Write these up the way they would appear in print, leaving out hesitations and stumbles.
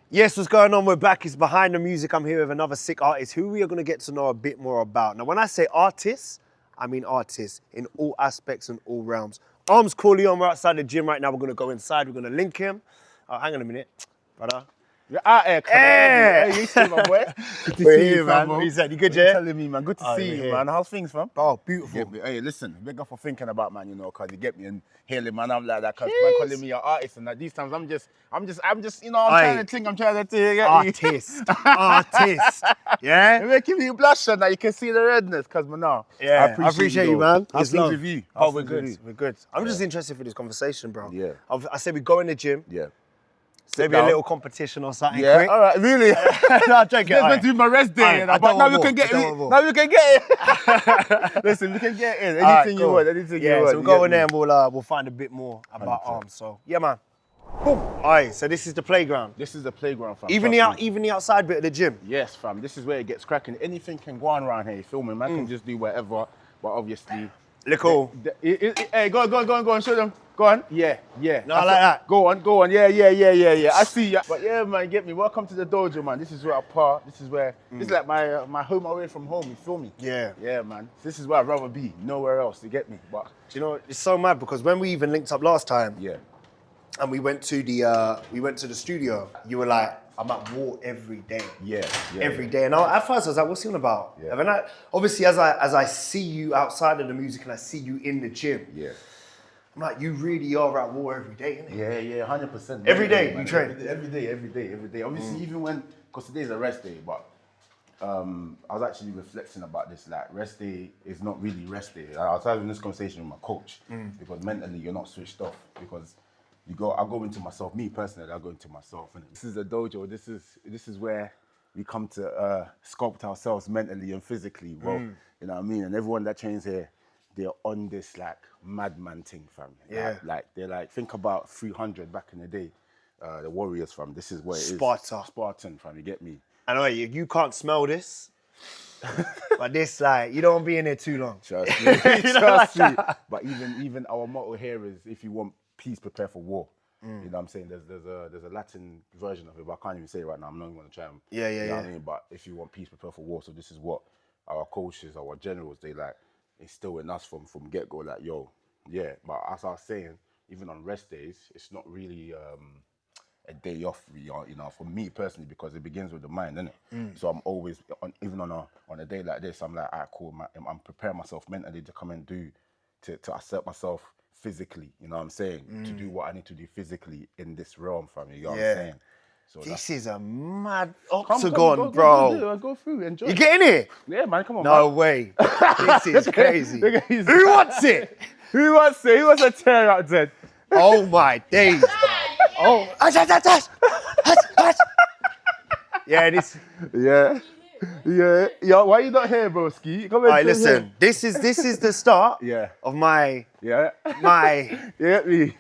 Yes, what's going on? We're back. It's Behind the Music. I'm here with another sick artist who we are going to get to know a bit more about. Now, when I say artists, I mean artists in all aspects and all realms. Armz, Korleone, we're outside the gym right now. We're going to go inside. We're going to link him. Hang on a minute, brother. You're out here, Hey! you see, my boy. Good to We're see here, you, man. fam. He said, you good, What you yeah? telling me, man. Good to see you, here. man. How's things, fam? Oh, beautiful. Hey, listen, big up for thinking about, man, you know, cause you get me and hailing, man. I'm like that, cause man calling me an artist, and that these times I'm just, you know, I'm trying to think, you get me? Artist. Yeah? You're making me blush, and that you can see the redness, cause man, now. Yeah, I appreciate you, man. How's It's things love. with you? Oh, How's we're things with good. you? We're good. I'm just interested for this conversation, bro. Yeah. I said we go in the gym. Yeah. Maybe a little competition or something Yeah, quick. all right, really? No, I'm joking. This meant to be my rest day, Alright, but now we can get it. Now we can get it. Listen, we can get it. Anything you want, anything you want. So we'll go in there and we'll find a bit more about 100%. Armz. So yeah, man. Boom. Alright, so this is the playground. This is the playground, fam. Even the outside bit of the gym. Yes, fam. This is where it gets cracking. Anything can go on around here. You feel me? Man can just do whatever, but obviously. Little. Hey, go on, show them. Go on. Yeah. No, I like that. Go on. Yeah. I see ya. But yeah, man, get me. Welcome to the dojo, man. This is where I part. This is where, this is like my home away from home. You feel me? Yeah. Yeah, man. This is where I'd rather be. Nowhere else. You get me? But Do you know, it's so mad because when we even linked up last time, yeah. and we went to the studio, you were like, I'm at war every day. Yeah. Every day. And at first I was like, what's he on about? Yeah. And then obviously as I see you outside of the music and I see you in the gym, Yeah. I'm like, you really are at war every day, innit? Yeah, 100%. Every day man. you train? Every day. Obviously, even when, because today's a rest day, but I was actually reflecting about this. Like, rest day is not really rest day. I was having this conversation with my coach because mentally you're not switched off because I go into myself. Me personally, I go into myself. And this is a dojo. This is where we come to sculpt ourselves mentally and physically. Well, you know what I mean. And everyone that trains here, they're on this like madman thing, fam. Yeah. Like they're like, think about 300 back in the day, the warriors, fam. This is where it is. Spartan, fam. You get me? I know you can't smell this, but this like you don't want to be in there too long. Trust me. Trust me. But even our motto here is, if you want peace, prepare for war. You know what I'm saying? There's a Latin version of it, but I can't even say it right now. I'm not even gonna try and Yeah. You know what I mean? But if you want peace, prepare for war. So this is what our coaches, our generals, they like instill in us from get-go, like, yo, yeah. But as I was saying, even on rest days, it's not really a day off, you know, for me personally, because it begins with the mind, innit? So I'm always, even on a day like this, I'm like, alright, cool, I'm preparing myself mentally to come and to assert myself physically, you know what I'm saying? To do what I need to do physically in this realm, fam, you know what I'm saying? So This is a mad Come, octagon, bro. Go through, enjoy. You getting it? Yeah, man, come on, No man. way. This is crazy. Look at his- Who wants it? Who wants it? Who wants a tear out then? Oh my days. Oh. Yeah, this. Yeah. Why you not here, broski? Come All right, in. listen. This is the start. Yeah. Of my. Yeah. My. You get me?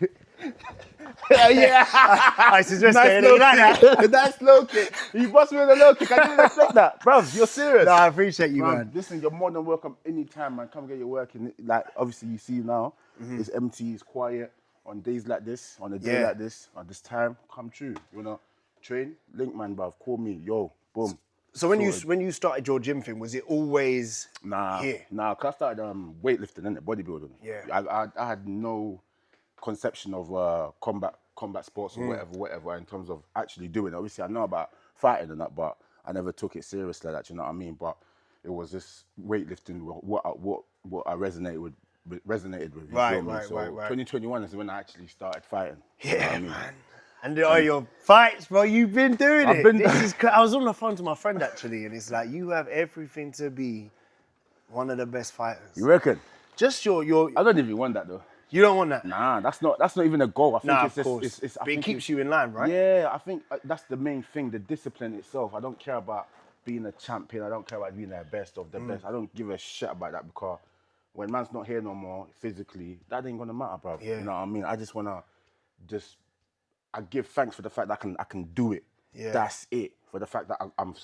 Yeah. I suggest Nice getting low it like kick. that. Nice low kick. You bust me with a low kick. I didn't expect that. Bruv, you're serious. No, I appreciate you, man. Listen, you're more than welcome anytime, man. Come get your work in. Like, obviously, you see now, it's empty, it's quiet. On days like this, on a day like this, at this time, come true. You know, train, link, man, bruv. Call me, yo, boom. So when you started your gym thing, was it always here? Nah, cause I started weightlifting and bodybuilding. Yeah. I had no conception of combat sports or whatever in terms of actually doing it. Obviously, I know about fighting and that, but I never took it seriously like that. You know what I mean? But it was this weightlifting what I resonated with. You feel me? Right. 2021 is when I actually started fighting. Yeah, you know what I mean? man. And your fights, bro, you've been doing it. I was on the phone to my friend actually, and it's like you have everything to be one of the best fighters. You reckon? Just your. I don't even want that though. You don't want that? Nah, that's not even a goal. I think of course. But it keeps you in line, right? Yeah, I think that's the main thing, the discipline itself. I don't care about being a champion. I don't care about being the best of the best. I don't give a shit about that because when man's not here no more physically, that ain't gonna matter, bro. Yeah. You know what I mean? I just wanna I give thanks for the fact that I can do it. Yeah. That's it. For the fact that I'm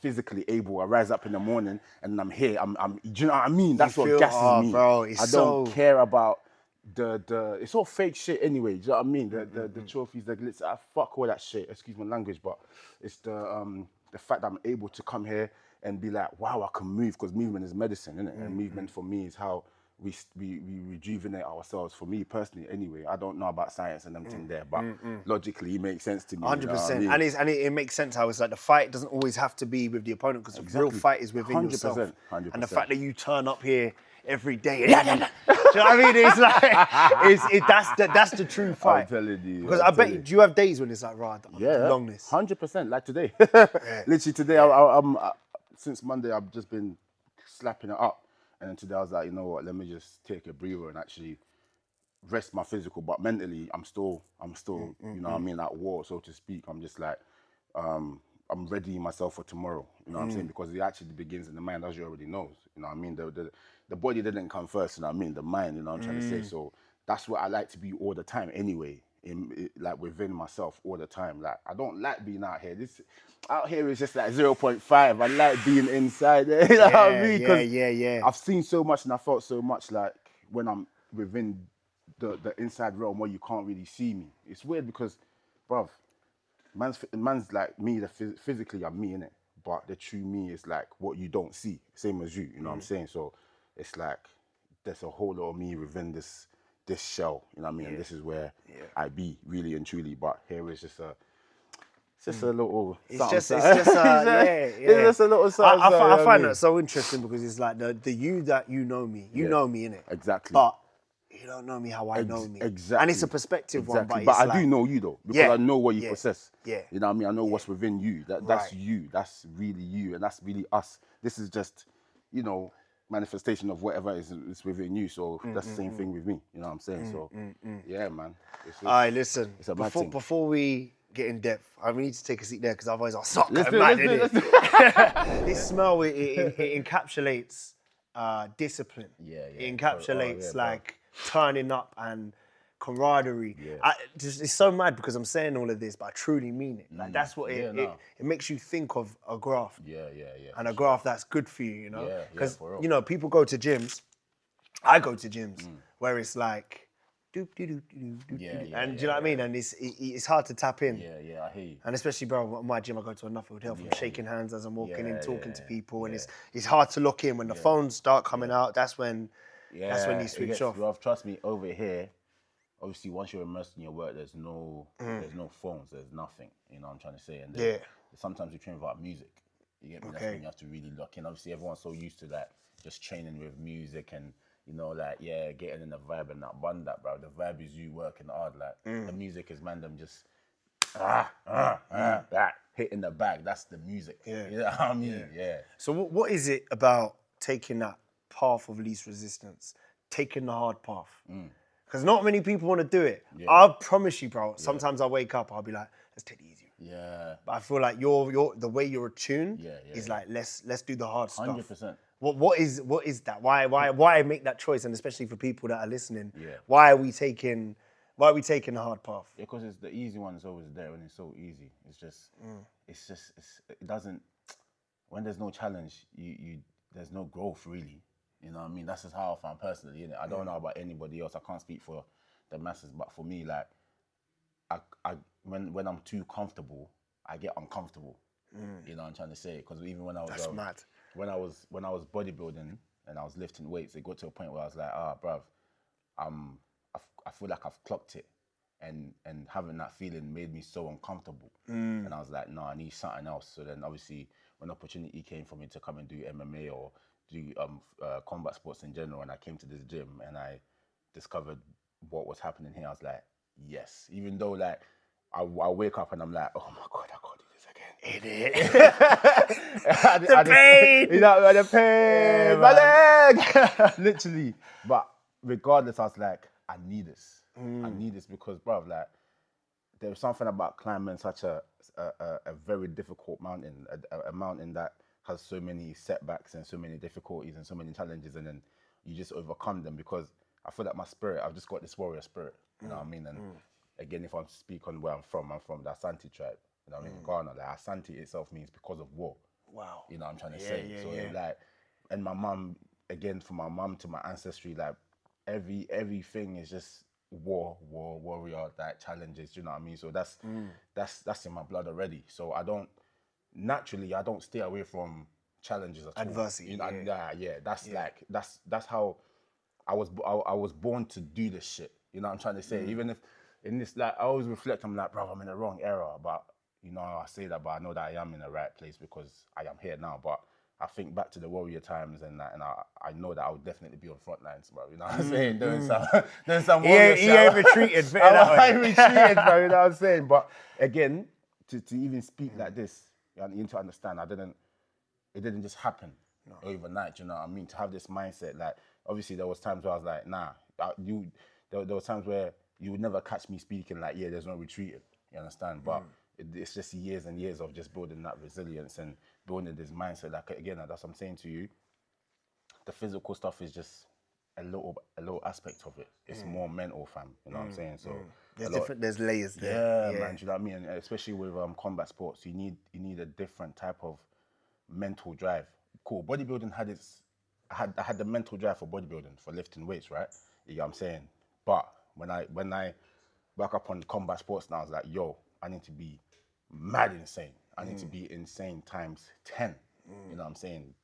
physically able. I rise up in the morning and I'm here. Do you know what I mean? That's what gasses me. Bro, I don't care about it's all fake shit anyway. Do you know what I mean? The trophies, the glitz. I fuck all that shit. Excuse my language, but it's the fact that I'm able to come here and be like, wow, I can move, because movement is medicine, isn't it? And movement for me is how we rejuvenate ourselves. For me personally, anyway, I don't know about science and everything there, but logically it makes sense to me. 100%, you know what I mean? and it makes sense how it's like the fight doesn't always have to be with the opponent, because the real fight is within 100%, yourself. 100%. And the fact that you turn up here every day, do you know what I mean? It's like that's the true fight. I'm telling you. Because I bet you, do you have days when it's like, right, longness? 100%, like today. Literally today, I'm since Monday I've just been slapping it up, and then today I was like, you know what, let me just take a breather and actually rest my physical, but mentally I'm still you know what I mean, at war, so to speak. I'm just like I'm readying myself for tomorrow, you know what I'm saying, because it actually begins in the mind, as you already know. You know what I mean, the body didn't come first, you know what I mean, the mind, you know what I'm trying to say. So that's what I like to be all the time anyway, like within myself all the time. Like I don't like being out here. This out here is just like 0.5. I like being inside there, you know what I mean? Yeah. I've seen so much and I felt so much like when I'm within the inside realm where you can't really see me. It's weird because, bruv, man's like me, physically I'm me, innit? But the true me is like what you don't see, same as you know what I'm saying? So it's like there's a whole lot of me within this shell, you know what I mean? And this is where I be, really and truly. But here is just a little It's something. just It's just a little something. I find that so interesting, because it's like the you that you know me, know me, innit? Exactly. But you don't know me how I know me. Exactly. And it's a perspective one, but But it's I like, do know you though, because I know what you possess. Yeah. You know what I mean? I know what's within you. That's you. That's really you, and that's really us. This is just, you know, manifestation of whatever is within you. So that's the same thing with me. You know what I'm saying? So yeah, man. All right, listen. It's a mad thing. Before we get in depth, I need to take a seat there, because otherwise I'll start Let's going do mad, it. innit? This smell, it encapsulates discipline. Yeah. It encapsulates like turning up and camaraderie. Yeah. It's so mad, because I'm saying all of this, but I truly mean it. Like that's what it makes you think of a graft. Yeah. And a graft that's good for you, you know? Yeah, Because, for real. you know, people go to gyms. I go to gyms where it's like, doop, doop, doop, doop, doop, and do you know what I mean? And it's hard to tap in. Yeah, I hear you. And especially, bro, my gym, I go to enough hotel from shaking hands as I'm walking in, talking to people, and it's hard to look in. When the phones start coming out, that's when you switch off. Well, trust me, over here, obviously once you're immersed in your work, there's no phones, there's nothing. You know what I'm trying to say? And then sometimes we train about music. You get me? That's when you have to really lock in. Obviously, everyone's so used to that, just training with music and, you know, like, getting in the vibe and that bun that, bro. The vibe is you working hard. Like, the music is, man, them just, that, hitting the bag. That's the music. You know what I mean? Yeah. So what is it about taking that path of least resistance, taking the hard path? Because not many people want to do it. I promise you, bro, sometimes I wake up, I'll be like, let's take the easy. Yeah. But I feel like the way you're attuned is like, let's do the hard stuff. 100%. What is that? Why make that choice? And especially for people that are listening, why are we taking the hard path? Yeah, because it's the easy one is always there, and it's so easy. It's just, it doesn't. When there's no challenge, there's no growth really. You know what I mean? That's just how I found personally. Innit? I don't know about anybody else. I can't speak for the masses, but for me, like, when I'm too comfortable, I get uncomfortable. You know what I'm trying to say? Because even when I was mad. When I was bodybuilding and I was lifting weights, it got to a point where I was like, bruv, I feel like I've clocked it, and having that feeling made me so uncomfortable. And I was like, no, I need something else. So then obviously when opportunity came for me to come and do MMA or do combat sports in general, and I came to this gym and I discovered what was happening here, I was like, yes. Even though like I wake up and I'm like, oh my God, I can't do this again. The pain! You know, the pain, my leg! Literally. But regardless, I was like, I need this. I need this because, bruv, like, there's something about climbing such a very difficult mountain, a mountain that has so many setbacks and so many difficulties and so many challenges, and then you just overcome them, because I feel like my spirit, I've just got this warrior spirit, you know what I mean? And again, if I speak on where I'm from the Asante tribe, you know what I mean? Ghana, like Asante itself means because of war. Wow. You know what I'm trying to say? Like, and my mum, again, from my mum to my ancestry, like, everything is just warrior like challenges. You know what I mean? So that's in my blood already. So I don't stay away from challenges at Adversity, all. You know, yeah. That's like that's how I was born to do this shit. You know what I'm trying to say? Even if in this, like, I always reflect, I'm like, bro, I'm in the wrong era. But, you know, I say that, but I know that I am in the right place because I am here now. But I think back to the warrior times and that, and I know that I would definitely be on front lines, bro. You know what I'm saying? Doing some warrior shit. He ain't retreated. I retreated, bro. You know what I'm saying? But again, to even speak like this, you need to understand, it didn't just happen overnight, you know what I mean? To have this mindset, like, obviously there was times where I was like, nah, there were times where you would never catch me speaking like, yeah, there's no retreating, you understand? But it's just years and years of just building that resilience and building this mindset. Like, again, that's what I'm saying to you. The physical stuff is just a little aspect of it. It's more mental, fam, you know what I'm saying? So there's layers there. Yeah, man, do you know what I mean? And especially with combat sports, you need a different type of mental drive. Cool. Bodybuilding I had the mental drive for bodybuilding, for lifting weights, right? You know what I'm saying? But when I back up on combat sports now, I was like, yo, I need to be mad insane. I need to be insane times 10. You know what I'm saying?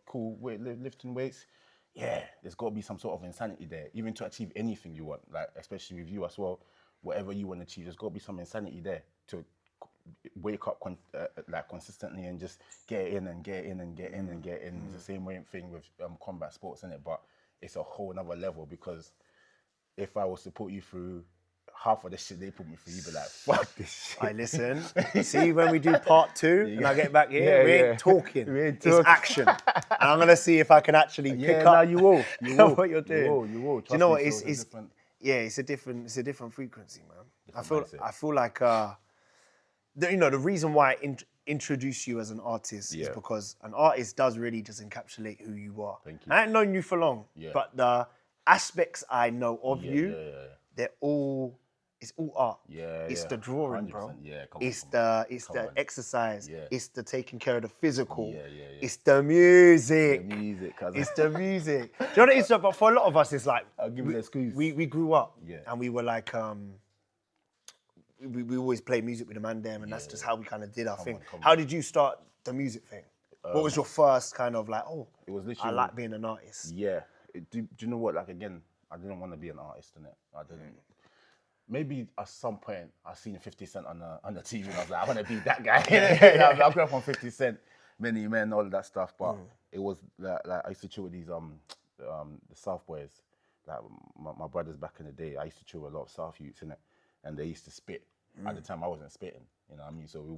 Cool, lifting weights. Yeah, there's got to be some sort of insanity there, even to achieve anything you want. Like, especially with you as well, whatever you want to achieve, there's got to be some insanity there to wake up like consistently and just get in and get in and get in and get in. It's the same thing with combat sports, isn't it? But it's a whole nother level, because if I was to put you through half of the shit they put me through, you'd be like, fuck this shit. I listen. See, when we do part 2 and I get back here, we ain't talking. It's action. And I'm gonna see if I can actually pick up. No, you will. What you're doing. You will. Do you know what? It's it's a different frequency, man. I feel like the reason why I introduce you as an artist is because an artist does really just encapsulate who you are. Thank you. I ain't known you for long, but the aspects I know of you, it's all art. It's the drawing, bro. It's the exercise. It's the taking care of the physical. It's the music. It's the music. Do you know what it is? But for a lot of us, it's like, I'll give you the excuse. We grew up and we were like, we always played music with the man them, and that's just how we kind of did our thing. How did you start the music thing? What was your first kind of like, it was literally, I like being an artist? Yeah. Do you know what? Like, again, I didn't want to be an artist, innit? I didn't. Maybe at some point I seen 50 Cent on the TV and I was like, I want to be that guy. I grew up on 50 Cent, Many Men, all of that stuff. But it was like I used to chill with these the South boys, like my brothers back in the day. I used to chill with a lot of South youths, innit? And they used to spit. At the time I wasn't spitting, you know what I mean? So we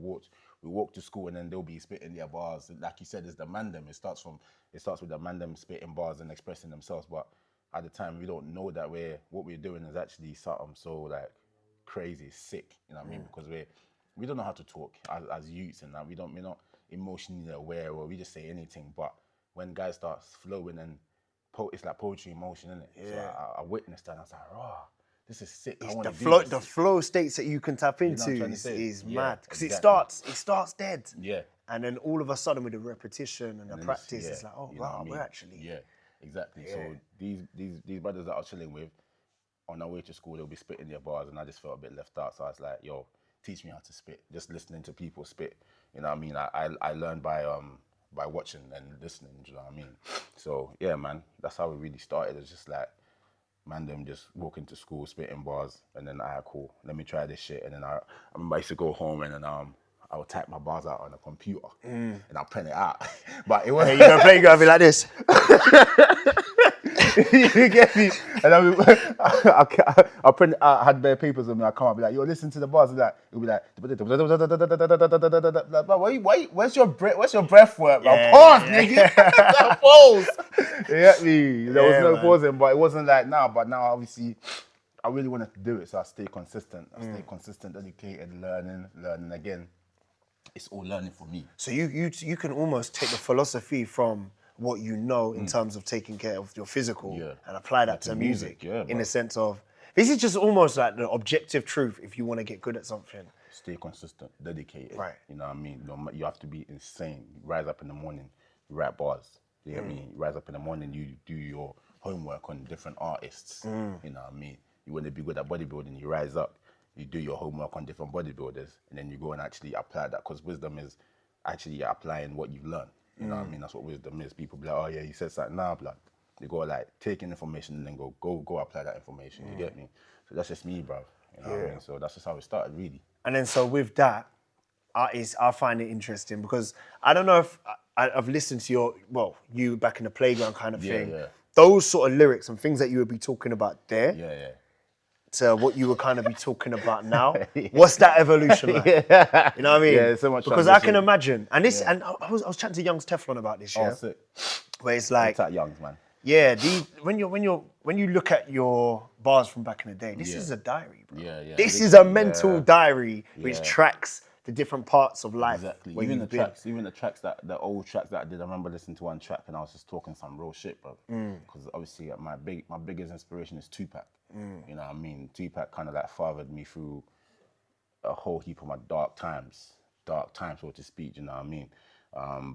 walked to school and then they'll be spitting their bars. Like you said, it's the mandem. It starts with the mandem spitting bars and expressing themselves. But at the time we don't know that what we're doing is actually something so like crazy, sick, you know what I mean? Because we don't know how to talk as youths and that. We're not emotionally aware, or we just say anything. But when guys start flowing and it's like poetry in motion, isn't it? So I witnessed that and I was like, oh, this is sick. I want to do this. The flow states that you can tap into is mad. Because it starts dead. Yeah. And then all of a sudden with the repetition and the practice, it's like, oh wow, we're actually. Yeah, exactly. Yeah. So these brothers that I was chilling with, on our way to school, they'll be spitting their bars and I just felt a bit left out. So I was like, yo, teach me how to spit. Just listening to people spit. You know what I mean? I learned by watching and listening, do you know what I mean? So yeah, man, that's how it really started. It's just like, man, them just walking to school, spitting bars, and then, cool, let me try this shit. And then I remember I used to go home and then I would type my bars out on a computer and I'll print it out. But it wasn't. You're gonna be like this. You get me? And I'll print it out, I had bare papers with me, I come up, be like, yo, listen to the bars, and that. It'll be like, wait, where's your breath work? Pause, nigga. Pause. You get me? There was no pausing, but it wasn't like now. But now, obviously, I really wanted to do it, so I stay consistent. Dedicated, learning again. It's all learning for me. So you can almost take the philosophy from what you know in terms of taking care of your physical and apply that to music in the sense of, this is just almost like the objective truth if you want to get good at something. Stay consistent, dedicated. Right. You know what I mean? You have to be insane. You rise up in the morning, you write bars. You get me? You rise up in the morning, you do your homework on different artists. You know what I mean? You want to be good at bodybuilding, you rise up, you do your homework on different bodybuilders, and then you go and actually apply that, because wisdom is actually applying what you've learned. You know what I mean? That's what wisdom is. People be like, oh yeah, you said something, nah, blood. You go like take in information and then go apply that information. You get me? So that's just me, bruv. You know what I mean? So that's just how it started, really. And then so with that, I find it interesting because I don't know if I've listened to you back in the playground kind of thing. Yeah. Those sort of lyrics and things that you would be talking about there Yeah. to what you would kind of be talking about now. What's that evolution like? You know what I mean? Yeah, so much because I can transition. imagine. And this, and I was chatting to Young's Teflon about this, yeah? Oh, sick. Where it's like, It's at Young's, man. yeah, when you look at your bars from back in the day, this is a diary, bro. Yeah. This is a mental diary which tracks the different parts of life. Exactly. Where Even you've the tracks the old tracks that I did. I remember listening to one track and I was just talking some real shit, bro. Because obviously my biggest inspiration is Tupac. You know what I mean? Tupac kind of like fathered me through a whole heap of my dark times, so to speak. You know what I mean?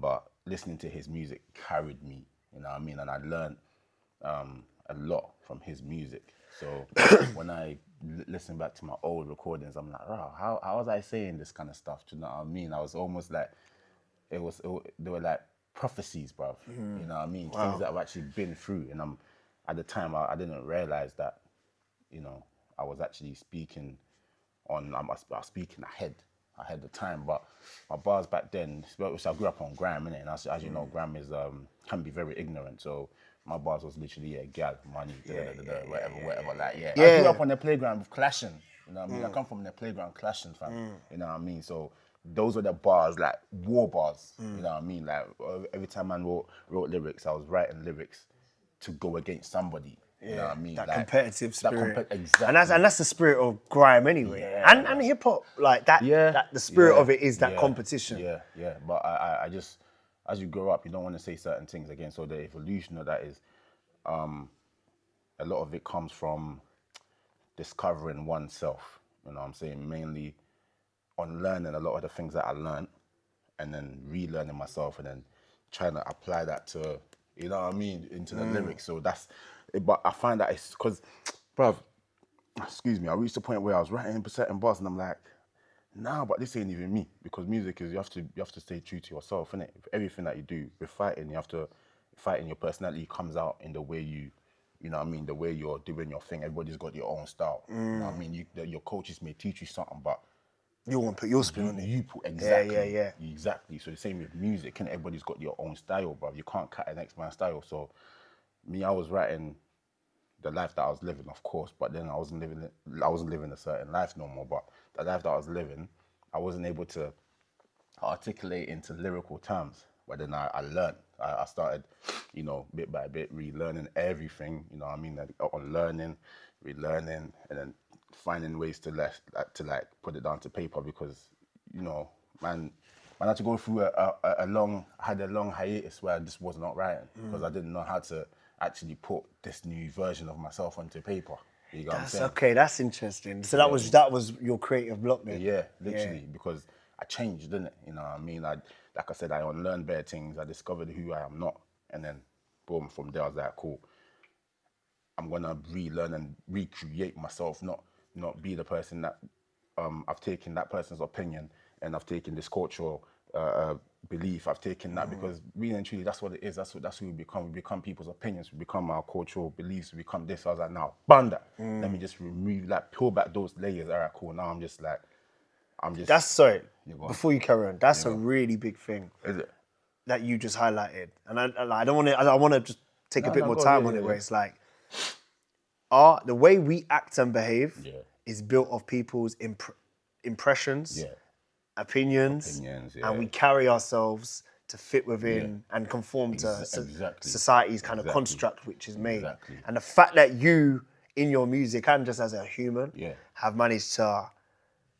But listening to his music carried me. You know what I mean? And I learned a lot from his music. So when I listen back to my old recordings, I'm like, wow, how was I saying this kind of stuff? Do you know what I mean? I was almost like, they were like prophecies, bruv. You know what I mean? Things that I've actually been through. And at the time, I didn't realize that, you know, I was actually speaking I was speaking ahead the time. But my bars back then, which I grew up on gram, innit? And as you know, gram is can be very ignorant. So my bars was literally gal, money, whatever. Like, I grew up on the playground clashing. You know what I mean? I come from the playground clashing, fam. You know what I mean? So those were the bars, like war bars. You know what I mean? Like every time I wrote lyrics, I was writing lyrics to go against somebody. You know what I mean? That like, competitive spirit. Exactly. And that's the spirit of grime anyway. And hip hop, like that, the spirit of it is that competition. Yeah. But I just, as you grow up, you don't want to say certain things again. So the evolution of that is, a lot of it comes from discovering oneself. You know what I'm saying? Mainly unlearning a lot of the things that I learned and then relearning myself and then trying to apply that to, you know what I mean, into the lyrics. So that's, but I find that it's because, bruv, excuse me, I reached a point where I was writing certain bars and I'm like, nah, but this ain't even me, because music is, you have to stay true to yourself, innit? Everything that you do, with fighting, you have to fight, and your personality comes out in the way you know what I mean, the way you're doing your thing. Everybody's got your own style. You know what I mean? Your coaches may teach you something, but you want to put your spin on it. You put exactly. Yeah. Exactly. So the same with music, and everybody's got your own style, bro. You can't cut an next man's style. So me, I was writing the life that I was living, of course, but then I wasn't living a certain life no more. But the life that I was living, I wasn't able to articulate into lyrical terms. But then I learned. I started, you know, bit by bit, relearning everything. You know what I mean? On learning, relearning, and then finding ways to put it down to paper, because, you know, man had to go through a long hiatus where I just was not writing, because I didn't know how to actually put this new version of myself onto paper. You know what I'm saying? Okay, that's interesting. So that was your creative block then? Yeah, literally, because I changed, didn't it? You know what I mean? Like I said, I unlearned bare things. I discovered who I am not, and then boom, from there I was like, cool, I'm gonna relearn and recreate myself, not be the person that I've taken that person's opinion and I've taken this cultural belief. I've taken that because really and truly, that's what it is. That's who we become. We become people's opinions. We become our cultural beliefs. We become this. I was like, now, ban that. Let me just remove, peel back those layers. All right, cool. Now I'm just. That's sorry. Before you carry on, that's a really big thing. Is it? That you just highlighted, and I don't want to. I want to just take a bit more time on it. Where it's like, the way we act and behave is built off people's impressions, opinions, and we carry ourselves to fit within and conform to society's kind of construct which is made. And the fact that you, in your music and just as a human, have managed to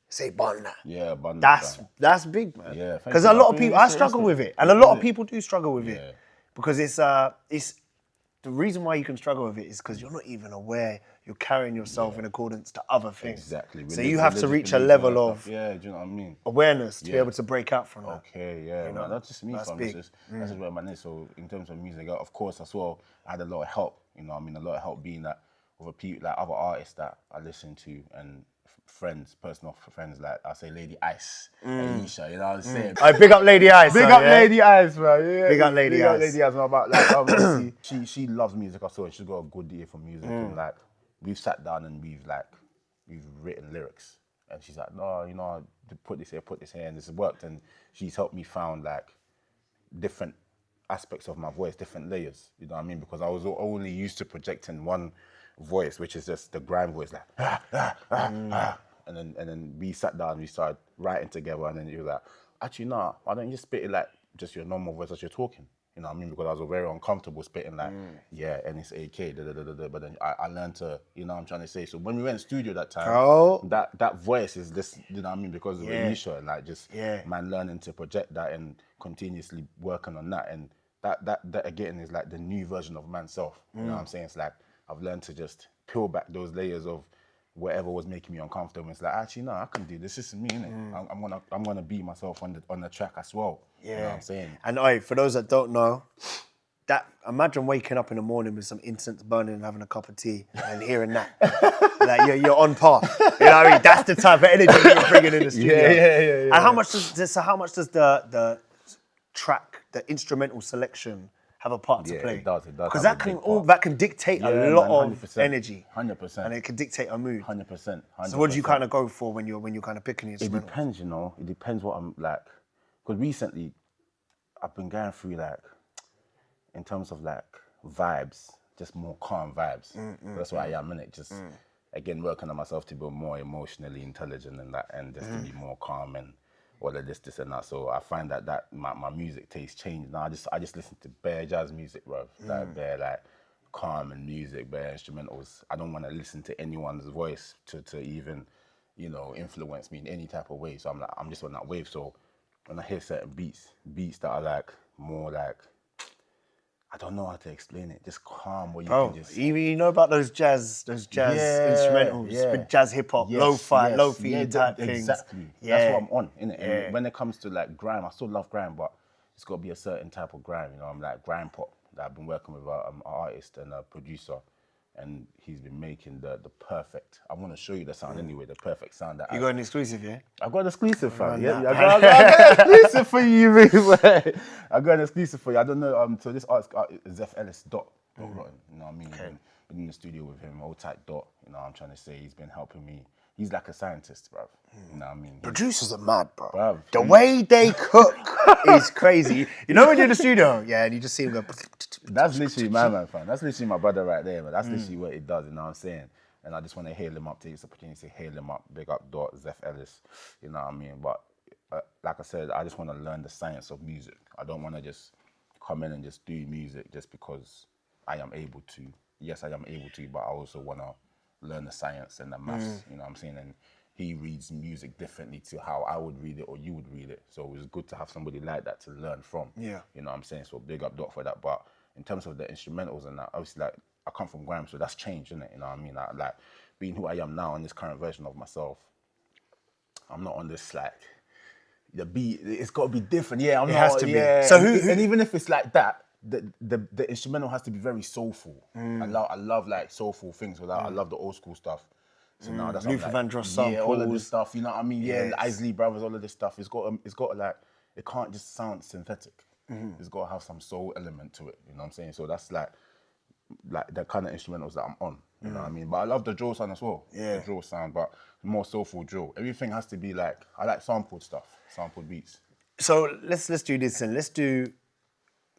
say bun that. That's big, man. Yeah, because a lot of people, I struggle with it, and a lot of people do struggle with it, because it's the reason why you can struggle with it is because you're not even aware you're carrying yourself in accordance to other things. Exactly. So you have to reach a level of do you know what I mean? Awareness to be able to break out from that. Okay, yeah, man, that's just me. That's big. That's just where man is. So in terms of music, of course, as well, I had a lot of help. You know what I mean? A lot of help being that other people, like other artists that I listen to and friends, personal friends, like I say Lady Ice, Aisha, you know what I'm saying? I big up Lady Ice. Big up Lady Ice, bro. Yeah, Big up Lady Ice. Lady Ice. About like obviously, she loves music. I saw she's got a good ear for music, and like we've sat down and we've written lyrics, and she's like, no, you know, put this here, and this has worked, and she's helped me found like different aspects of my voice, different layers. You know what I mean? Because I was only used to projecting one voice, which is just the grime voice, like and then we sat down, we started writing together, and then you were like, actually, nah, why don't you spit it like just your normal voice as you're talking? You know what I mean? Because I was very uncomfortable spitting like, yeah, and it's AK, but then I learned to, you know what I'm trying to say? So when we went in studio that time, that voice is this, you know what I mean? Because of Aisha and like just man learning to project that and continuously working on that. And that again is like the new version of man's self. You know what I'm saying? It's like I've learned to just peel back those layers of whatever was making me uncomfortable. It's like, actually, no, I can do this. This is me, innit? I'm gonna be myself on the track as well. Yeah. You know what I'm saying? And for those that don't know, imagine waking up in the morning with some incense burning and having a cup of tea and hearing that. Like you're on par. You know what I mean? That's the type of energy you're bringing in the studio. Yeah. And how much does the track, the instrumental selection have a part to play? It does. Because that can dictate a lot of energy. 100%. And it can dictate a mood. 100%. So what do you kind of go for when you're kind of picking the instrumental? It depends, you know. It depends what I'm like. Because recently, I've been going through like, in terms of like vibes, just more calm vibes. That's what I am, innit? Just again working on myself to be more emotionally intelligent and that, and just to be more calm and all of this and that. So I find that my music taste changed. Now I just listen to bare jazz music, bro. Like bare like calm and music, bare instrumentals. I don't want to listen to anyone's voice to even, you know, influence me in any type of way. So I'm just on that wave. So when I hear certain beats that are like more like, I don't know how to explain it, just calm where you can just... You know about those jazz instrumentals, with jazz hip hop, lo-fi type things. Exactly. That's what I'm on, innit? And when it comes to like grime, I still love grime, but it's got to be a certain type of grime, you know? I'm like grime pop. That I've been working with an artist and a producer, and he's been making the perfect. I want to show you the sound anyway, the perfect sound. That you got an exclusive, yeah? I got an exclusive, fam. Yeah, I got an exclusive for you, man. I got an exclusive for you. I don't know. So this artist, Zeph Ellis, Dot Rotten. You know what I mean? Okay. Been in the studio with him, old tight Dot. You know what I'm trying to say? He's been helping me. He's like a scientist, bruv. You know what I mean? Producers are mad, bro. Bruv, the way they cook is crazy. You know when you're in the studio, and you just see him go... That's literally my man, fam. That's literally my brother right there, man. That's literally what it does, you know what I'm saying? And I just want to hail him up, take this opportunity to hail him up, big up Dot, Zeph Ellis, you know what I mean? But like I said, I just want to learn the science of music. I don't want to just come in and just do music just because I am able to. Yes, I am able to, but I also want to learn the science and the maths, you know what I'm saying? And he reads music differently to how I would read it or you would read it. So it was good to have somebody like that to learn from. Yeah. You know what I'm saying? So big up Dot for that. But in terms of the instrumentals and that, obviously, like, I come from grime, so that's changed, isn't it? You know what I mean? Like being who I am now in this current version of myself, I'm not on this, like, the beat, it's got to be different. Yeah, I'm not. It has to be. So and even if it's like that, the instrumental has to be very soulful. I love like soulful things. I love the old school stuff. So now that's Luther Vandross samples. Yeah, all of this stuff. You know what I mean? Yeah, the Isley Brothers, all of this stuff. It's got like, it can't just sound synthetic. It's got to have some soul element to it. You know what I'm saying? So that's like the kind of instrumentals that I'm on. You know what I mean? But I love the drill sound as well. Yeah, the drill sound, but more soulful drill. Everything has to be like, I like sampled stuff, sampled beats. So let's do this and let's do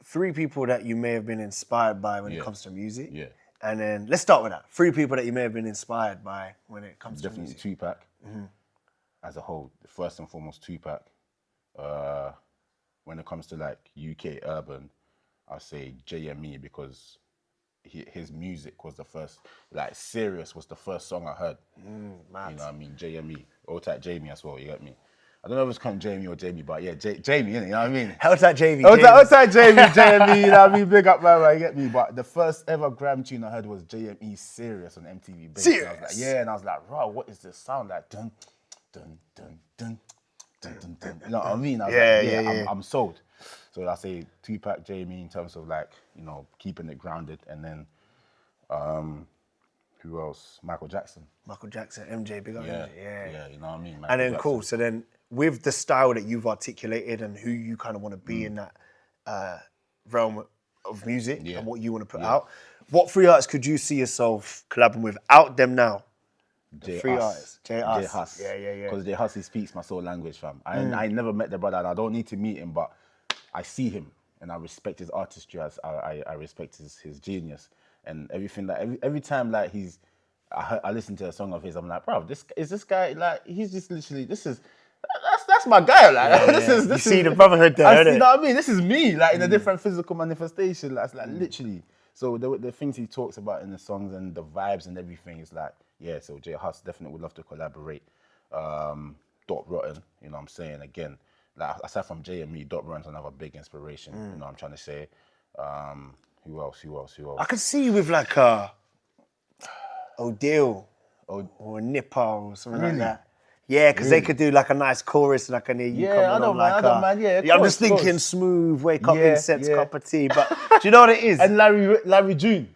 3 people that you may have been inspired by when it comes to music. Yeah. And then let's start with that. 3 people that you may have been inspired by when it comes to music. Definitely Tupac. As a whole, first and foremost Tupac. When it comes to like UK urban, I'll say JME because his music was the first, like Serious was the first song I heard. Mad. You know what I mean? JME. Old type Jamie as well, you get me? I don't know if it's called Jamie or Jamie, but yeah, Jamie, innit? You know what I mean? How's that Jamie? Old type Jamie, JME, you know what I mean? Big up, man, you get me? But the first ever gram tune I heard was JME Serious on MTV Base. Serious? And I was like, yeah, and I was like, wow, what is this sound like? Dun, dun, dun, dun. Dun, dun, dun. You know what I mean? I was like, I'm sold. So I say Tupac, Jamie in terms of like, you know, keeping it grounded. And then Who else? Michael Jackson. Michael Jackson, MJ, big up Yeah, MJ, yeah. yeah, you know what I mean. Michael And then Jackson. cool. So then, with the style that you've articulated and who you kind of want to be in that realm of music Yeah. and what you want to put Yeah. out, what three artists could you see yourself collabing with out them now? J Three Hus. artists. J Hus. Yeah, yeah, yeah. Because J Hus, he speaks my soul language, fam. I never met the brother, and I don't need to meet him, but I see him, and I respect his artistry. I respect his genius, and everything. Like every time, like I listen to a song of his, I'm like, bro, this guy, like, he's just literally, that's my guy, like, this You is see the brotherhood there, you innit? know what I mean? This is me, like, in a different physical manifestation. That's like literally. So the things he talks about in the songs and the vibes and everything is like, yeah. So J Hus definitely would love to collaborate. Dot Rotten, you know what I'm saying? Again, like, aside from Jay and me, Dot Rotten's another big inspiration. You know what I'm trying to say? Who else? I could see you with like a Odile or a Nipper or something like that. Yeah, because they could do like a nice chorus and I can hear you coming I don't on mind, like I don't mind. Yeah, I'm just of course. thinking smooth, wake up, Yeah, incense, yeah. cup of tea. But do you know what it is? And Larry June.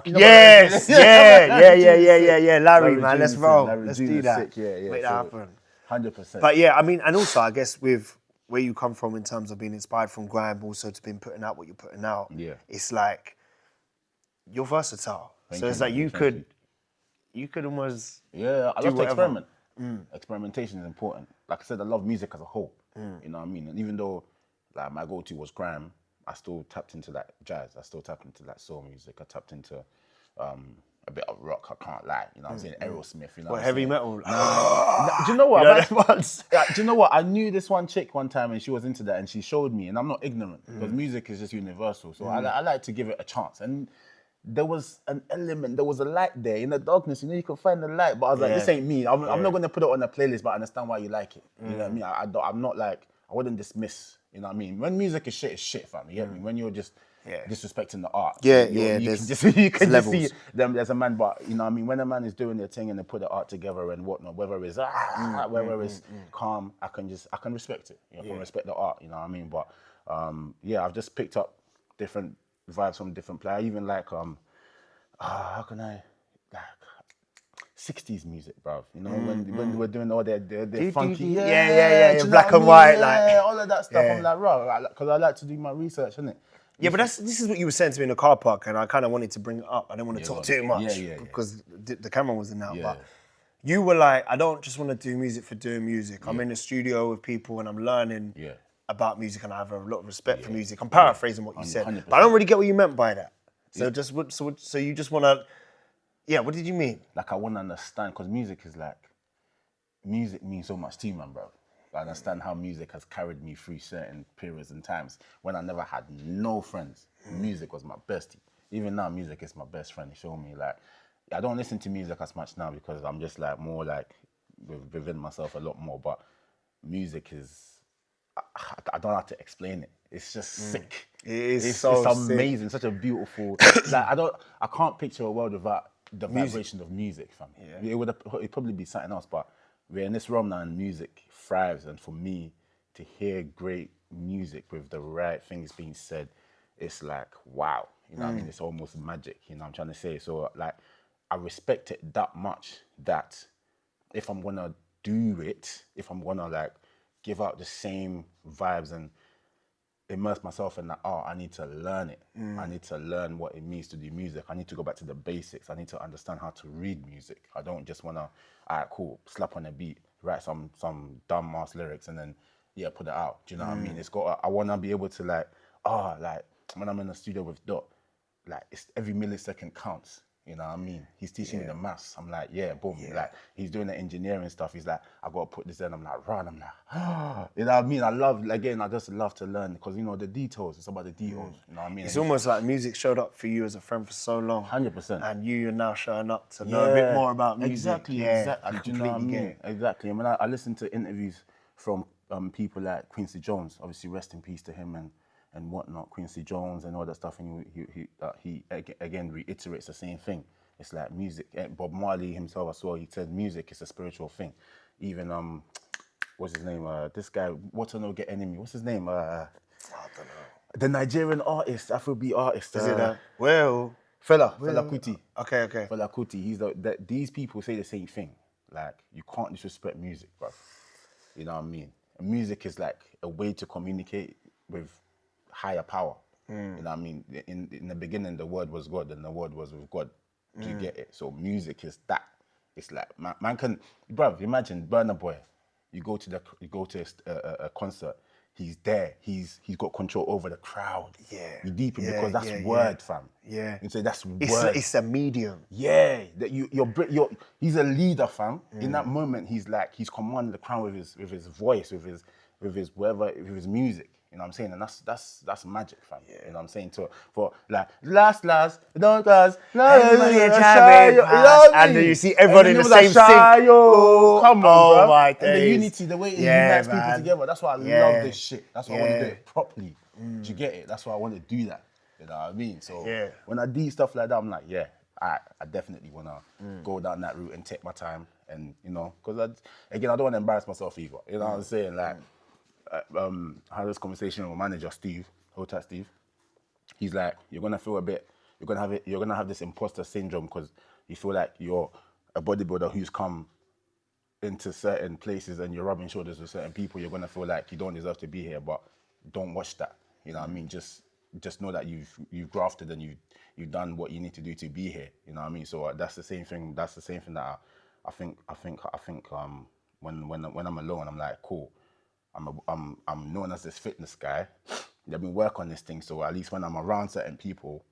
Yes, yeah. Larry, man, let's June, roll. Larry Let's June do is that. sick, yeah. Make that happen. 100%. But yeah, I mean, and also I guess with where you come from in terms of being inspired from grime, also to being putting out what you're putting out, Yeah. it's like you're versatile. Thank So you, it's like man. you Thank could almost Yeah, I do love to whatever. experiment. Experimentation is important. Like I said, I love music as a whole. You know what I mean? And even though like my go-to was grime, I still tapped into like jazz. I still tapped into like soul music. I tapped into a bit of rock. I can't lie. You know what I'm saying? Aerosmith. You know what I'm heavy saying? metal. Do you know what? You know them ones? Do you know what? I knew this one chick one time and she was into that and she showed me, and I'm not ignorant because music is just universal. So I like to give it a chance. And there was an element, there was a light there in the darkness. You know, you can find the light, but I was like, this ain't me. I'm not going to put it on a playlist, but I understand why you like it. You know what I mean? I'm not like, I wouldn't dismiss, you know what I mean? When music is shit, it's shit, fam. You get me? When you're just disrespecting the art. Yeah, you can just see them as a man, but you know what I mean? When a man is doing their thing and they put the art together and whatnot, whether it's calm, I can respect it. You know, I can respect the art, you know what I mean? But I've just picked up different vibes from different players. I even like how can I like 60s music, bruv. You know, when they were doing all their funky, yeah, do you know black what I and mean? white, Yeah, like all of that stuff. I'm like, bro, because I like to do my research, innit? yeah, but this is what you were saying to me in the car park, and I kind of wanted to bring it up. I didn't want to talk go on. too much Yeah. because the camera wasn't out. Yeah. But you were like, I don't just want to do music for doing music. I'm in the studio with people and I'm learning about music, and I have a lot of respect for music. I'm paraphrasing what you said, 100%. but I don't really get what you meant by that. So so you just want to, yeah. What did you mean? Like I want to understand, because music means so much to me, man, bro. I understand how music has carried me through certain periods and times when I never had no friends. Music was my bestie. Even now, music is my best friend. You feel me? Like, I don't listen to music as much now because I'm just like more like within myself a lot more. But music is, I don't have to explain it. It's just sick. It's amazing, such a beautiful. Like I can't picture a world without the vibration of music, fam. Yeah. It'd probably be something else, but we're in this realm now, and music thrives. And for me to hear great music with the right things being said, it's like wow. You know what I mean? It's almost magic. You know what I'm trying to say? So like, I respect it that much that if I'm gonna do it, if I'm gonna like give out the same vibes and immerse myself in that art, I need to learn it. I need to learn what it means to do music. I need to go back to the basics. I need to understand how to read music. I don't just wanna, all right, cool, slap on a beat, write some dumb ass lyrics and then put it out. Do you know what I mean? I wanna be able to like when I'm in the studio with Dot, like it's every millisecond counts. You know what I mean? He's teaching me the maths. I'm like, boom. Like he's doing the engineering stuff. He's like, I gotta put this in. I'm like, run. I'm like, you know what I mean? I just love to learn because you know the details. It's about the details. You know what I mean? It's almost like music showed up for you as a friend for so long. 100%. And you're now showing up to know a bit more about music. Exactly. I Do you know what I completely get mean? it. Exactly. And when I listen to interviews from people like Quincy Jones, obviously rest in peace to him and whatnot, Quincy Jones and all that stuff, and he again reiterates the same thing. It's like music. Bob Marley himself as well, he said music is a spiritual thing. Even what's his name? This guy, What to Know Get Enemy. What's his name? I don't know. The Nigerian artist, Afrobeat artist. Is it well? Fela Kuti. Okay. Fela Kuti. He's these people say the same thing. Like, you can't disrespect music, bro. You know what I mean? And music is like a way to communicate with higher power. You know what I mean? In the beginning, the word was God, and the word was with God. Do you get it? So music is that. It's like man can, bruv, imagine Burna Boy. You go to a concert. He's there. He's got control over the crowd. Yeah. You deep it because that's word, fam. Yeah. You say that's word. It's a medium. Yeah. That he's a leader, fam. In that moment, he's commanding the crowd with his voice, with his music. You know what I'm saying? And that's magic, fam. Yeah. You know what I'm saying? For like last, don't cause and then you see everyone in the same sync. Come on, bro. My and the unity, the way it unites people together. That's why I love this shit. That's why I want to do it properly. Do you get it? That's why I want to do that. You know what I mean? So when I do stuff like that, I'm like, I definitely want to go down that route and take my time. And, you know, because I don't want to embarrass myself either. You know what I'm saying? Like, I had this conversation with my manager, Steve, Hotel Steve. He's like, you're gonna have this imposter syndrome because you feel like you're a bodybuilder who's come into certain places and you're rubbing shoulders with certain people. You're gonna feel like you don't deserve to be here, but don't watch that. You know what I mean? Just know that you've grafted and you've done what you need to do to be here. You know what I mean? So that's the same thing. That's the same thing that I think. When I'm alone, I'm like, cool. I'm known as this fitness guy. They've been working on this thing, so at least when I'm around certain people,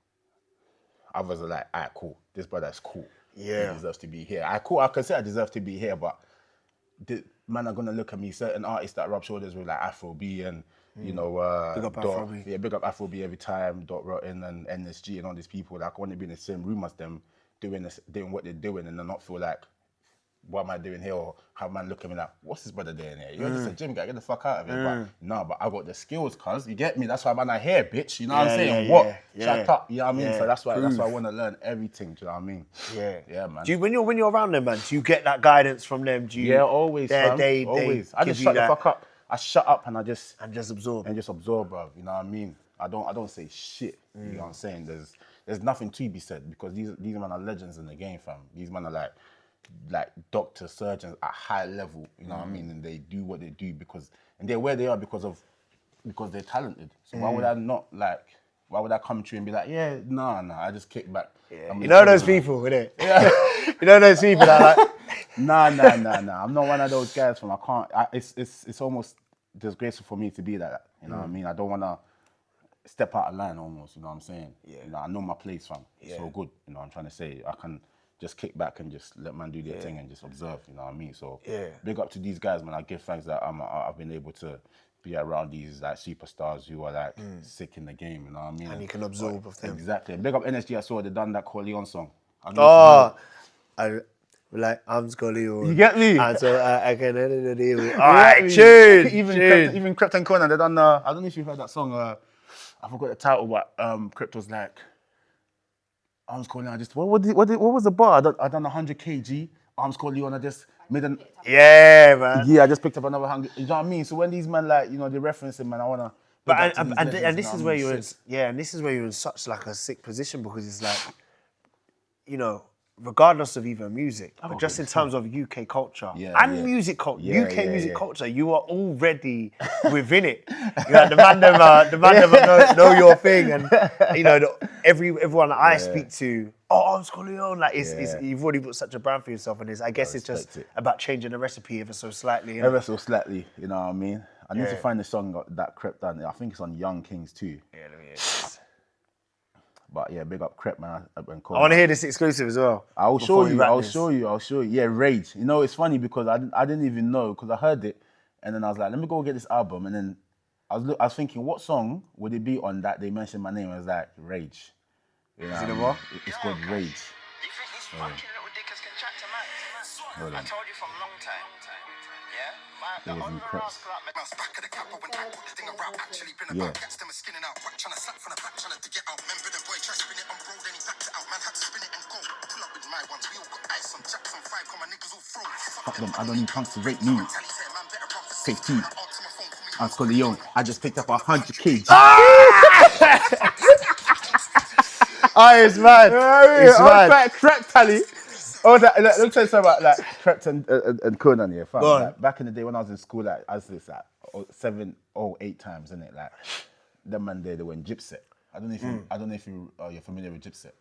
others are like, alright, cool. This brother's cool. Yeah. He deserves to be here. I can say I deserve to be here, but the man are gonna look at me. Certain artists that rub shoulders with like Afrobeat and you know, big up Afrobeat. Yeah, big up Afrobeat every time. Dot Rotten and NSG and all these people. Like, I want to be in the same room as them, doing what they're doing, and then not feel like, what am I doing here? Or have man look at me like, what's this brother doing here? You're just a gym guy, get the fuck out of it. But I got the skills, cuz. You get me? That's why man I here, bitch. You know what I'm saying? Shut up. You know what I mean? So that's why I want to learn everything. Do you know what I mean? Yeah, man. Do you, when you're around them, man, do you get that guidance from them? Do you, always, fam. Always. I just shut the fuck up. I shut up and I just absorb. Bro. You know what I mean? I don't say shit. You know what I'm saying? There's nothing to be said because these men are legends in the game, fam. These men are like doctors, surgeons at high level, you know what I mean? And they do what they do and they're where they are because they're talented. So why would I come to you and be like, nah, I just kick back. Yeah. You know those people, innit? Yeah. You know those people that like... Nah. I'm not one of those guys, fam. I can't, it's almost disgraceful for me to be like that. You know what I mean? I don't want to step out of line almost, you know what I'm saying? Yeah. You know, I know my place, fam. It's so good, you know what I'm trying to say. I can just kick back and just let man do their thing and just observe, you know what I mean? So big up to these guys, man. I give thanks that I've been able to be around these like superstars who are like sick in the game, you know what I mean? And you can absorb of them. Exactly. And big up NSG, I saw they done that Korleone song. I like Armz Korleone. You get me? And so I can edit the deal. Alright, tune. Even Krypton Corner, they done I don't know if you've heard that song, I forgot the title, but Crypto's like, Armz Korleone, I just, what was the bar? I done 100 kg, Armz Korleone, I just made an... Yeah, man. Yeah, I just picked up another 100, you know what I mean? So when these men like, you know, they reference him, man, I want to... But and this is where you're in, and this is where you're in such like a sick position because it's like, you know, regardless of even music, but just in terms of UK culture music culture, UK music culture, you are already within it. You know, the man never know your thing, and you know everyone that I speak to, Armz Korleone, like you've already put such a brand for yourself, and I guess it's just about changing the recipe ever so slightly. Ever so slightly, you know what I mean? I need to find the song that Crep done. I think it's on Young Kings too. Yeah, let me hear this. But yeah, big up Crep, man. I want to hear this exclusive as well. I'll show you. Yeah, Rage. You know, it's funny because I didn't even know because I heard it, and then I was like, let me go get this album, and then I was thinking, what song would it be on that they mentioned my name? I was like, Rage. You know Is it what? It's called Rage. You think these fucking little dickers can chat to man? I told you from a long time. Yeah? It was in Creps. Yeah. Fuck them, I don't need punks to rape me. 15. Armz Korleone, I just picked up 100 kg. It's mad. It's mad. Like Crep Tally. Oh, let me tell you something about like Crep and Conan here, fam. Go on. Like, back in the day when I was in school, like I was this like 7 or 8 times, innit? Like them man there, they were in Gypset. I don't know if you're familiar with Gypset.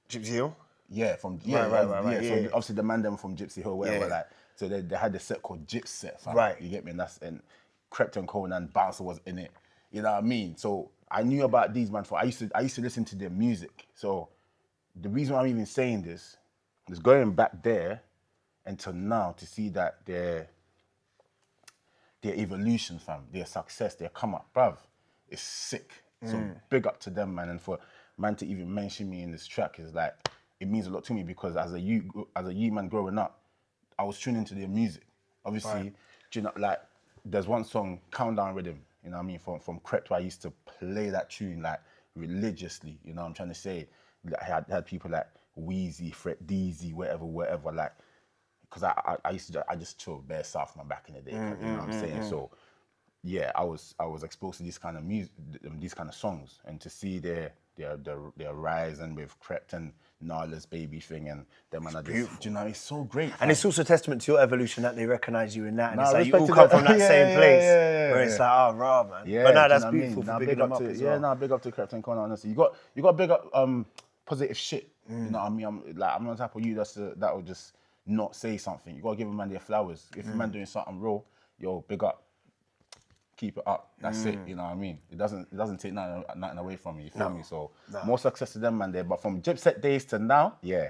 Gypsy Hill? Yeah, from Right, So yeah. obviously the man them from Gypsy Hill, whatever. Yeah. Like, so they had the set called Gypset, fam. Right. You get me? And Krypton Cone and Bouncer was in it. You know what I mean? So I knew about these man. I used to listen to their music. So the reason why I'm even saying this is going back there until now to see that their evolution, fam, their success, their come up, bruv, is sick. So big up to them, man. And for man to even mention me in this track is like, it means a lot to me because as a youth man growing up, I was tuning into their music. Obviously, like there's one song, Countdown Rhythm, you know what I mean, from Krept, where I used to play that tune like religiously, you know what I'm trying to say. Like, I had people like Wheezy, Fred Deezy, whatever, like, because I just chilled bare South man back in the day, you know what I'm saying? So yeah, I was exposed to this kind of music, these kind of songs, and to see their rise and with Krept and Nala's baby thing and them, and do you know, it's so great. And it's also a testament to your evolution that they recognise you in that, and Nah, it's like you respect all to come them. from that same place, yeah. it's like, oh, raw, man. Yeah, but no, do that's you know what I beautiful mean? for Nah, bigging them up as well. Yeah, no, big up to Krept and Conan, honestly. You got big up positive shit. You know what I mean? I'm not the type of you that will just not say something. You gotta give a man their flowers. If a man doing something real, yo, big up. Keep it up. That's it. You know what I mean? It doesn't take nothing away from you. You feel me? So more success to them, man. There, but from Gypset days to now, yeah,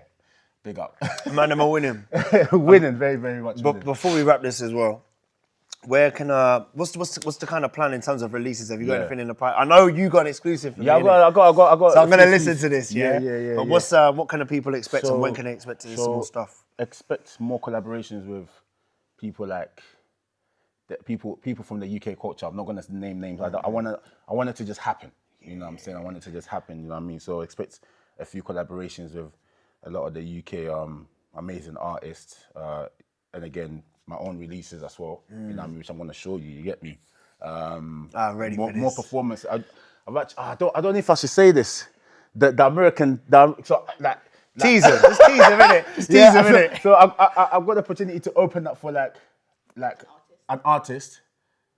big up. Man, I'm a winning. Winning, very, very much. But before we wrap this as well, where can what's the kind of plan in terms of releases? Have you got anything in the pipe? I know you got an exclusive for me. I got. So I'm gonna listen to this. Yeah. But what can the people expect, and when can they expect to see some more stuff? Expect more collaborations with people like people from the UK culture. I'm not gonna name names. I want it to just happen. You know what I'm saying? I want it to just happen. You know what I mean? So expect a few collaborations with a lot of the UK amazing artists, and again my own releases as well. You know what I mean? Which I'm gonna show you. You get me? I'm ready for this. More performance. I don't know if I should say this. The American Teaser, just tease him, innit? Just tease him, innit? So I've got the opportunity to open up for like an artist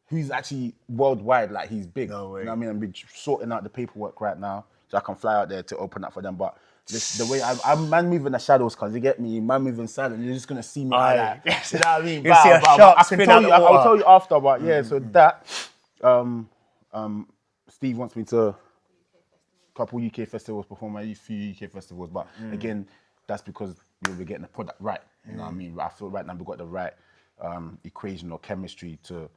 who's actually worldwide, like he's big. No way. You know what I mean? I'm sorting out the paperwork right now so I can fly out there to open up for them. But the way I'm man moving the shadows, cause you get me, man moving silent, you're just gonna see me like, you know what I mean? You see a shark spin out the water. I'll tell you after, but yeah, so that Steve wants me to couple UK festivals, perform at a few UK festivals, but again, that's because we're getting the product right. You know what I mean? I feel right now we've got the right equation or chemistry to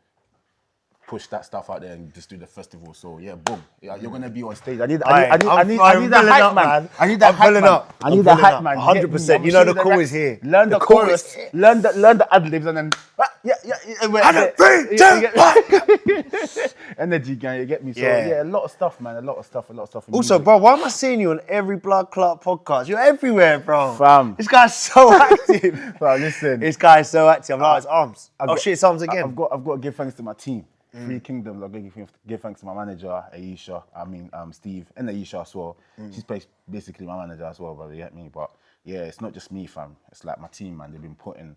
push that stuff out there and just do the festival. So yeah, boom. Yeah, you're gonna be on stage. I need the hype man. I need that hype man. I need the hype man. 100%. You know the call is here. Learn the chorus. Learn the ad libs and then energy, gang. You get me? So yeah, a lot of stuff, man. A lot of stuff. Also, bro, why am I seeing you on every Blood Clot podcast? You're everywhere, bro. Fam. This guy's so active. Bro, listen. This guy's so active. I'm like, it's Armz. Oh shit, it's Armz again. I've got to give thanks to my team. 3 Kingdoms. I've got to give thanks to my manager, Aisha. Steve, and Aisha as well. She's basically my manager as well, brother. You get me? But yeah, it's not just me, fam. It's like my team, man. They've been putting.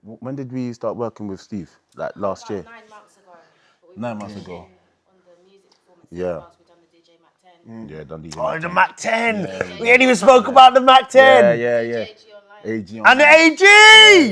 When did we start working with Steve? Like last year. 9 months ago. 9 months ago. On the music performance. Yeah. We've done the DJ Mac 10. Yeah, done DJ. Oh, the Mac 10. We ain't even spoke about the Mac 10. Yeah. AG AG And the AG!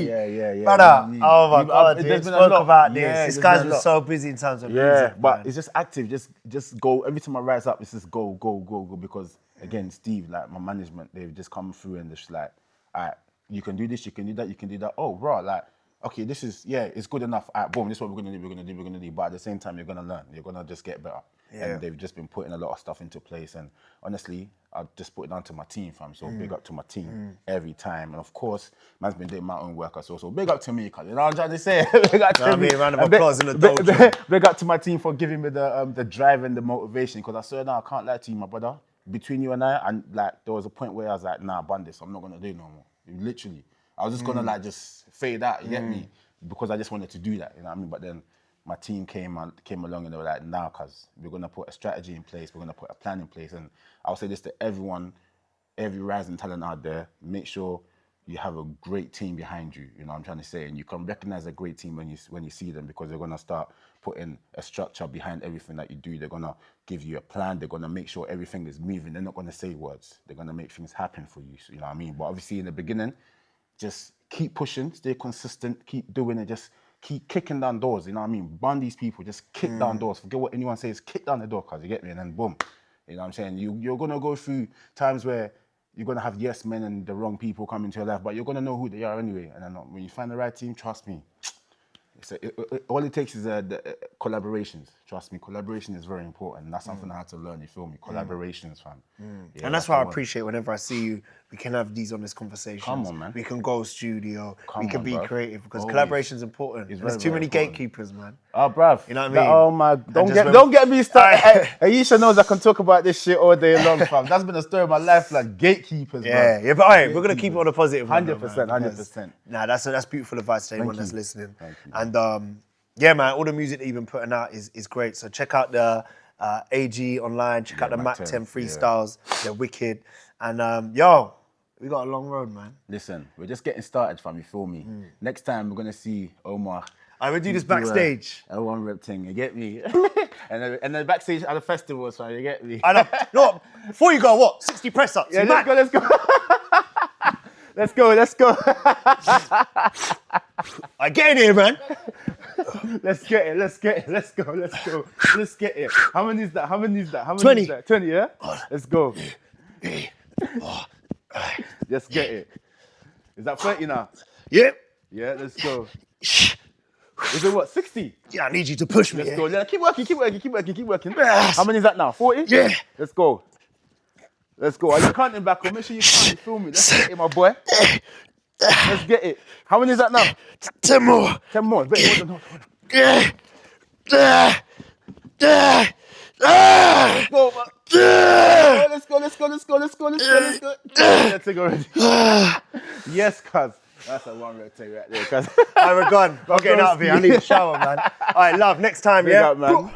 Yeah. Brother, oh my God, there's dude, been a spoke lot. about this. Yeah, This there's guy's been a been lot. so busy in terms of Yeah, music. but man. it's just active. Just go. Every time I rise up, it's just go. Because again, Steve, like my management, they've just come through and just like, alright, you can do this, you can do that, you can do that. Oh, bro, like, okay, this is, it's good enough. Alright, boom, this is what we're gonna do. But at the same time, you're gonna learn. You're gonna just get better. Yeah. And they've just been putting a lot of stuff into place. And honestly, I just put it down to my team, fam. So big up to my team every time. And of course, man's been doing my own work as well. So big up to me, cause you know what I'm trying to say. Big up to me. Round of applause in the dojo. Big up to my team for giving me the drive and the motivation. Because I swear now, I can't lie to you, my brother. Between you and I, and like there was a point where I was like, nah, ban this. I'm not gonna do it no more. Literally, I was just gonna like just fade out. You get me? Because I just wanted to do that. You know what I mean? But then my team came along and they were like, nah, cuz we're gonna put a strategy in place, we're gonna put a plan in place. And I'll say this to everyone, every rising talent out there, make sure you have a great team behind you. You know what I'm trying to say? And you can recognize a great team when you see them, because they're gonna start putting a structure behind everything that you do. They're gonna give you a plan. They're gonna make sure everything is moving. They're not gonna say words. They're gonna make things happen for you. So, you know what I mean? But obviously in the beginning, just keep pushing, stay consistent, keep doing it, just keep kicking down doors, you know what I mean? Ban these people, just kick down doors. Forget what anyone says, kick down the door, cuz you get me, and then boom. You know what I'm saying? You're gonna go through times where you're gonna have yes men and the wrong people come into your life, but you're gonna know who they are anyway. And then when you find the right team, trust me, all it takes is the collaborations. Trust me, collaboration is very important. And that's something I had to learn, you feel me? Collaborations, fam. Yeah, and that's why I appreciate whenever I see you, we can have these honest conversations. Come on, man. We can go studio, we can be bro. creative, because Always. collaboration is important. It's There's very, too very many important. gatekeepers, man. Oh, bruv. You know what I mean? Oh my, don't get me started. Aisha knows I can talk about this shit all day long, fam. That's been a story of my life, like gatekeepers, Yeah, bro. yeah, but all right, we're gonna keep it on a positive. 100%, 100%. Nah, that's beautiful advice to anyone that's listening. Thank you. And yeah, man, all the music that you've been putting out is great. So check out the AG online. Check out the Mac 10 freestyles. They're wicked. And yo, we got a long road, man. Listen, we're just getting started, fam. You feel me? Next time we're gonna see Omar. I will do this backstage. A one rep thing, you get me? and then backstage at the festivals, fam. You get me? I know. No, before you go, what? 60 press ups. Yeah, let's go. Let's go. I get in here, man. Let's get it. Let's go. Let's get it. How many is that? 20. Is that? 20, yeah? Let's go. Let's get it. Is that 30 now? Yep. Yeah, let's go. Is it what, 60? Yeah, I need you to push me. Let's go. Yeah, keep working. How many is that now? 40? Yeah. Let's go. Are you counting back? Or make sure you count. You feel me? Let's get it, my boy. Let's get it. How many is that now? 10 more. 10 more. Wait, hold on. Let's go. Let's go already. Yes, cuz. That's a one rep take right there, cuz. We're gone. I'm getting out of here. I need a shower, man. All right, love. Next time, Big yeah? up, man.